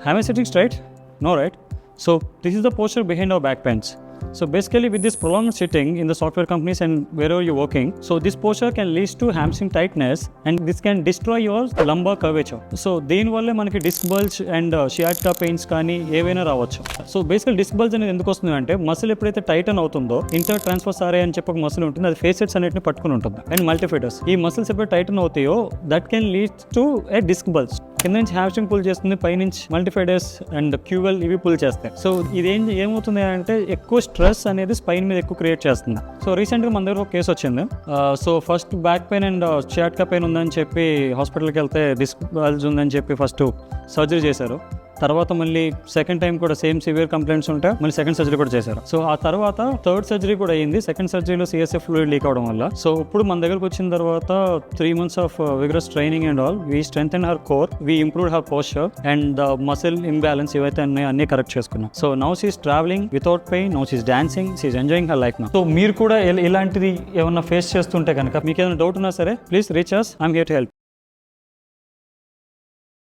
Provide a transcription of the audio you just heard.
Am I sitting straight? No, right? So this is the posture behind our back pains. So basically with this prolonged sitting in the software companies and wherever you're working, so this posture can lead to hamstring tightness and this can destroy your lumbar curvature. So దీనివల్ల మనకి disc bulge and sciatica pains కానీ ఏవైనా రావచ్చు. So బేసికల్ disc bulge అనేది ఎందుకు వస్తుంది అంటే మసిల్ ఎప్పుడైతే టైటన్ అవుతుందో ఇంటర్ ట్రాన్స్ఫర్స్ ఆర్ఏ అని చెప్పి ఒక మసిల్ ఉంటుంది, అది ఫేసెట్స్ అన్నిటిని పట్టుకుని ఉంటుంది అండ్ మల్టీఫిటర్స్. ఈ మసిల్స్ ఎప్పుడైతే టైటన్ అవుతాయో that can lead to a disc bulge. కింద నుంచి హ్యామ్స్ట్రింగ్ పుల్ చేస్తుంది, పైనుంచి మల్టీఫైడర్స్ అండ్ క్యూవెల్ ఇవి పుల్ చేస్తాయి. సో ఇది ఏమవుతుంది అంటే ఎక్కువ స్ట్రెస్ అనేది స్పైన్ మీద ఎక్కువ క్రియేట్ చేస్తుంది. సో రీసెంట్గా మన దగ్గర ఒక కేసు వచ్చింది. So first back pain and sciatica pain ఉందని చెప్పి హాస్పిటల్కి వెళ్తే డిస్క్ బల్జ్ ఉందని చెప్పి ఫస్ట్ సర్జరీ చేశారు. తర్వాత మళ్ళీ సెకండ్ టైం కూడా సేమ్ సివియర్ కంప్లైంట్స్ ఉంటే మళ్ళీ సెకండ్ సర్జరీ కూడా చేశారు. సో ఆ తర్వాత థర్డ్ సర్జరీ కూడా అయ్యింది. సెకండ్ సర్జరీలో సిఎస్ఎఫ్ ఫ్లూయిడ్ లీక్ అవడం వల్ల. సో ఇప్పుడు మన దగ్గరకు వచ్చిన తర్వాత 3 months of vigorous training and all, we strengthen her core, we improve her posture and the muscle imbalance ఏవైతే ఉన్నాయో అన్ని కరెక్ట్ చేసుకున్నాం. So now she's travelling without pain, now she's dancing, she's enjoying her life now. So మీరు కూడా ఇలాంటిది ఏమన్నా face చేస్తుంటే కనుక మీకు ఏదైనా డౌట్ ఉన్నా సరే please reach us. I'm here to help.